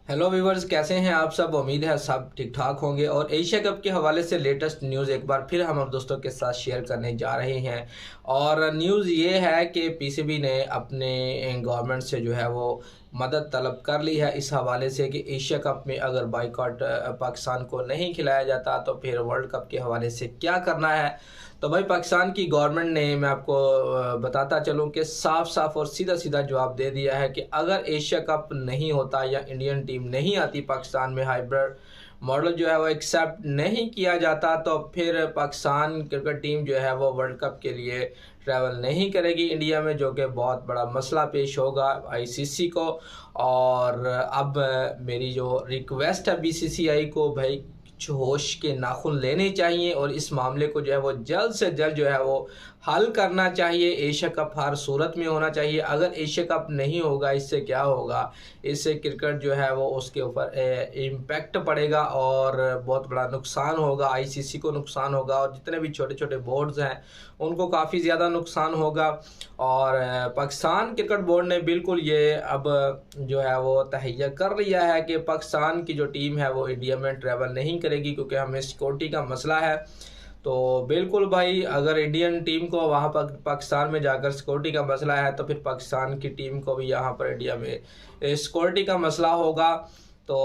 Hello viewers, कैसे हैं आप सब। उम्मीद है सब ठीक ठाक होंगे। और एशिया कप के हवाले से लेटेस्ट न्यूज़ एक बार फिर हम अब दोस्तों के साथ शेयर करने जा रहे हैं। और न्यूज़ ये है कि पीसीबी ने अपने गवर्नमेंट से जो है वो मदद तलब कर ली है इस हवाले से कि एशिया कप में अगर बाइकआउट पाकिस्तान को नहीं खिलाया जाता तो फिर वर्ल्ड कप के हवाले से क्या करना है। तो भाई पाकिस्तान की गवर्नमेंट ने, मैं आपको बताता चलूं कि साफ साफ और सीधा सीधा जवाब दे दिया है कि अगर एशिया कप नहीं होता या इंडियन टीम नहीं आती पाकिस्तान में, हाइब्रिड मॉडल जो है वो एक्सेप्ट नहीं किया जाता, तो फिर पाकिस्तान क्रिकेट टीम जो है वो वर्ल्ड कप के लिए ट्रैवल नहीं करेगी इंडिया में, जो कि बहुत बड़ा मसला पेश होगा आईसीसी को। और अब मेरी जो रिक्वेस्ट है बीसीसीआई को, भाई कुछ होश के नाखून लेने चाहिए और इस मामले को जो है वो जल्द से जल्द जो है वो हल करना चाहिए। एशिया कप हर सूरत में होना चाहिए। अगर एशिया कप नहीं होगा, इससे क्या होगा, इससे क्रिकेट जो है वो उसके ऊपर इम्पैक्ट पड़ेगा और बहुत बड़ा नुकसान होगा। आईसीसी को नुकसान होगा और जितने भी छोटे छोटे बोर्ड्स हैं उनको काफ़ी ज़्यादा नुकसान होगा। और पाकिस्तान क्रिकेट बोर्ड ने बिल्कुल ये अब जो है वो तहैया कर लिया है कि पाकिस्तान की जो टीम है वो इंडिया में ट्रैवल नहीं करेगी, क्योंकि हमें सिक्योरिटी का मसला है। तो बिल्कुल भाई, अगर इंडियन टीम को वहाँ पर पाकिस्तान में जाकर सिक्योरिटी का मसला है तो फिर पाकिस्तान की टीम को भी यहाँ पर इंडिया में सिक्योरिटी का मसला होगा। तो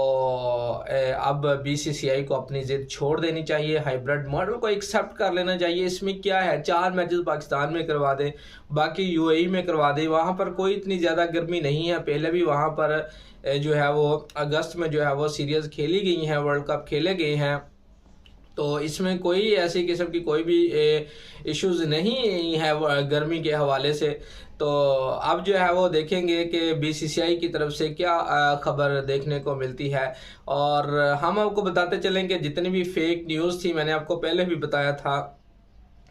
अब बीसीसीआई को अपनी जिद छोड़ देनी चाहिए, हाइब्रिड मॉडल को एक्सेप्ट कर लेना चाहिए। इसमें क्या है, 4 मैचेस पाकिस्तान में करवा दें, बाकी यूएई में करवा दें। वहाँ पर कोई इतनी ज़्यादा गर्मी नहीं है। पहले भी वहाँ पर जो है वो अगस्त में जो है वो सीरीज़ खेली गई हैं, वर्ल्ड कप खेले गए हैं। तो इसमें कोई ऐसी किस्म की कोई भी इश्यूज नहीं है गर्मी के हवाले से। तो अब जो है वो देखेंगे कि बीसीसीआई की तरफ से क्या खबर देखने को मिलती है। और हम आपको बताते चलें कि जितनी भी फेक न्यूज़ थी, मैंने आपको पहले भी बताया था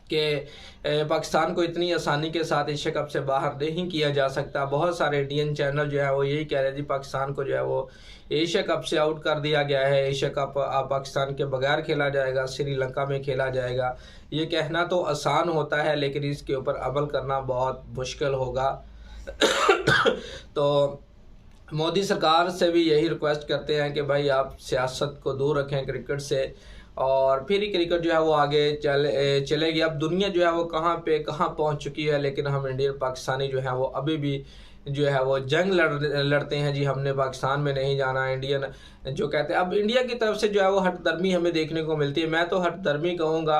कि पाकिस्तान को इतनी आसानी के साथ एशिया कप से बाहर नहीं किया जा सकता। बहुत सारे इंडियन चैनल जो है वो यही कह रहे जी पाकिस्तान को जो है वो एशिया कप से आउट कर दिया गया है, एशिया कप पाकिस्तान के बगैर खेला जाएगा, श्रीलंका में खेला जाएगा। ये कहना तो आसान होता है लेकिन इसके ऊपर अमल करना बहुत मुश्किल होगा। तो मोदी सरकार से भी यही रिक्वेस्ट करते हैं कि भाई आप सियासत को दूर रखें क्रिकेट से, और फिर ही क्रिकेट जो है वो आगे चलेगी। अब दुनिया जो है वो कहाँ पे कहाँ पहुँच चुकी है, लेकिन हम इंडियन पाकिस्तानी जो है वो अभी भी जो है वो जंग लड़ते हैं जी, हमने पाकिस्तान में नहीं जाना। इंडियन जो कहते हैं, अब इंडिया की तरफ से जो है वो हठधर्मी हमें देखने को मिलती है। मैं तो हठधर्मी कहूँगा,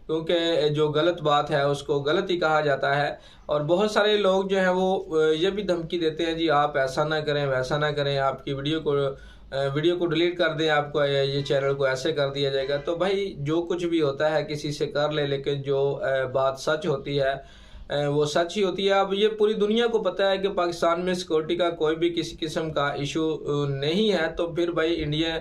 क्योंकि जो गलत बात है उसको गलत ही कहा जाता है। और बहुत सारे लोग जो हैं वो ये भी धमकी देते हैं जी आप ऐसा ना करें वैसा ना करें, आपकी वीडियो को डिलीट कर दें, आपको ये चैनल को ऐसे कर दिया जाएगा। तो भाई जो कुछ भी होता है किसी से कर ले, लेकिन जो बात सच होती है वो सच ही होती है। अब ये पूरी दुनिया को पता है कि पाकिस्तान में सिक्योरिटी का कोई भी किसी किस्म का इशू नहीं है। तो फिर भाई इंडिया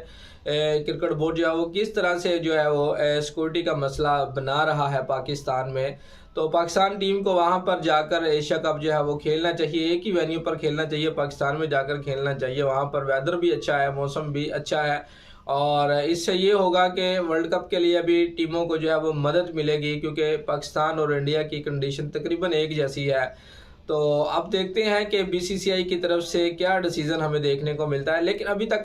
क्रिकेट बोर्ड जो है वो किस तरह से जो है वो सिक्योरिटी का मसला बना रहा है पाकिस्तान में। तो पाकिस्तान टीम को वहां पर जाकर एशिया कप जो है वो खेलना चाहिए, एक ही वेन्यू पर खेलना चाहिए, पाकिस्तान में जाकर खेलना चाहिए। वहां पर वेदर भी अच्छा है, मौसम भी अच्छा है, और इससे ये होगा कि वर्ल्ड कप के लिए अभी टीमों को जो है वो मदद मिलेगी, क्योंकि पाकिस्तान और इंडिया की कंडीशन तकरीबन एक जैसी है। तो अब देखते हैं कि बीसीसीआई की तरफ से क्या डिसीजन हमें देखने को मिलता है। लेकिन अभी तक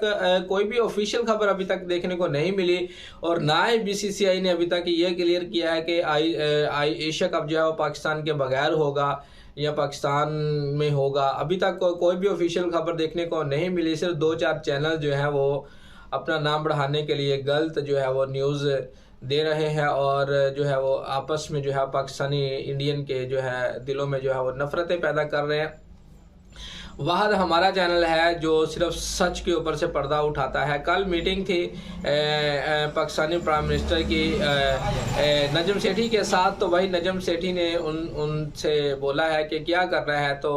कोई भी ऑफिशियल खबर अभी तक देखने को नहीं मिली, और ना ही बीसीसीआई ने अभी तक ये क्लियर किया है कि एशिया कप जो है वो पाकिस्तान के बगैर होगा या पाकिस्तान में होगा। अभी तक कोई भी ऑफिशियल खबर देखने को नहीं मिली। सिर्फ 2-4 चैनल जो हैं वो अपना नाम बढ़ाने के लिए गलत जो है वो न्यूज़ दे रहे हैं, और जो है वो आपस में जो है पाकिस्तानी इंडियन के जो है दिलों में जो है वो नफरतें पैदा कर रहे हैं। वह हमारा चैनल है जो सिर्फ सच के ऊपर से पर्दा उठाता है। कल मीटिंग थी पाकिस्तानी प्राइम मिनिस्टर की नजम सेठी के साथ, तो वही नजम सेठी ने उनसे बोला है कि क्या करना है तो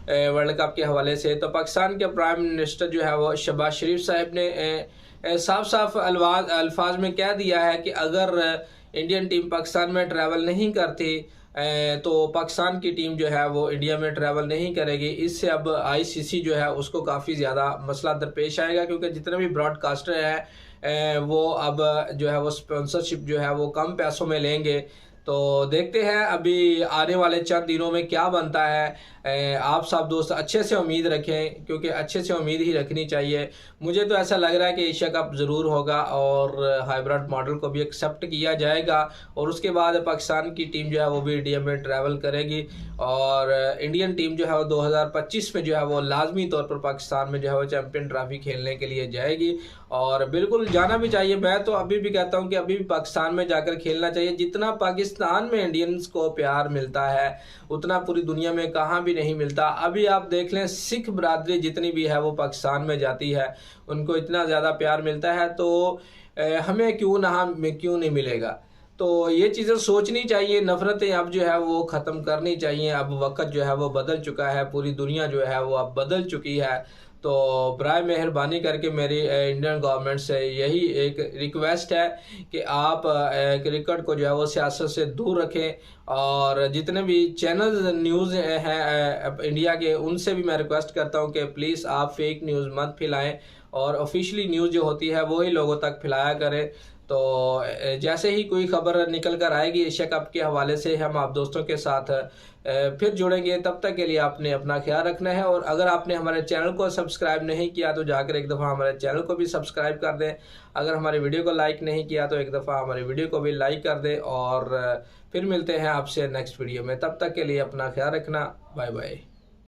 वर्ल्ड कप के हवाले से। तो पाकिस्तान के प्राइम मिनिस्टर जो है वो शहबाज शरीफ साहब ने साफ साफ अल्फाज में कह दिया है कि अगर इंडियन टीम पाकिस्तान में ट्रैवल नहीं करती तो पाकिस्तान की टीम जो है वो इंडिया में ट्रैवल नहीं करेगी। इससे अब आईसीसी जो है उसको काफ़ी ज़्यादा मसला दरपेश आएगा, क्योंकि जितने भी ब्रॉडकास्टर हैं वो अब जो है वो स्पॉन्सरशिप जो है वो कम पैसों में लेंगे, तो देखते हैं अभी आने वाले चंद दिनों में क्या बनता है। आप सब दोस्त अच्छे से उम्मीद रखें, क्योंकि अच्छे से उम्मीद ही रखनी चाहिए। मुझे तो ऐसा लग रहा है कि एशिया कप ज़रूर होगा और हाइब्रिड मॉडल को भी एक्सेप्ट किया जाएगा, और उसके बाद पाकिस्तान की टीम जो है वो भी इंडिया में ट्रैवल करेगी, और इंडियन टीम जो है वो 2025 में जो है वो लाजमी तौर पर पाकिस्तान में जो है वो चैम्पियन ट्रॉफी खेलने के लिए जाएगी। और बिल्कुल जाना भी चाहिए। मैं तो अभी भी कहता हूँ कि अभी भी पाकिस्तान में जाकर खेलना चाहिए। जितना पाकिस्तान में इंडियंस को प्यार मिलता है उतना पूरी दुनिया में कहाँ भी नहीं मिलता। अभी आप देख लें, सिख बरादरी जितनी भी है वो पाकिस्तान में जाती है, उनको इतना ज़्यादा प्यार मिलता है, तो हमें क्यों नहीं मिलेगा। तो ये चीज़ें सोचनी चाहिए, नफ़रतें अब जो है वो ख़त्म करनी चाहिए। अब वक्त जो है वो बदल चुका है, पूरी दुनिया जो है वो अब बदल चुकी है। तो बराए मेहरबानी करके मेरी इंडियन गवर्नमेंट से यही एक रिक्वेस्ट है कि आप क्रिकेट को जो है वो सियासत से दूर रखें, और जितने भी चैनल न्यूज़ हैं इंडिया के, उनसे भी मैं रिक्वेस्ट करता हूं कि प्लीज़ आप फेक न्यूज़ मत फैलाएं, और ऑफिशियली न्यूज़ जो होती है वो ही लोगों तक फैलाया करें। तो जैसे ही कोई खबर निकल कर आएगी एशिया कप के हवाले से, हम आप दोस्तों के साथ फिर जुड़ेंगे। तब तक के लिए आपने अपना ख्याल रखना है, और अगर आपने हमारे चैनल को सब्सक्राइब नहीं किया तो जाकर एक दफ़ा हमारे चैनल को भी सब्सक्राइब कर दें। अगर हमारी वीडियो को लाइक नहीं किया तो एक दफ़ा हमारी वीडियो को भी लाइक कर दें, और फिर मिलते हैं आपसे नेक्स्ट वीडियो में। तब तक के लिए अपना ख्याल रखना। Bye bye.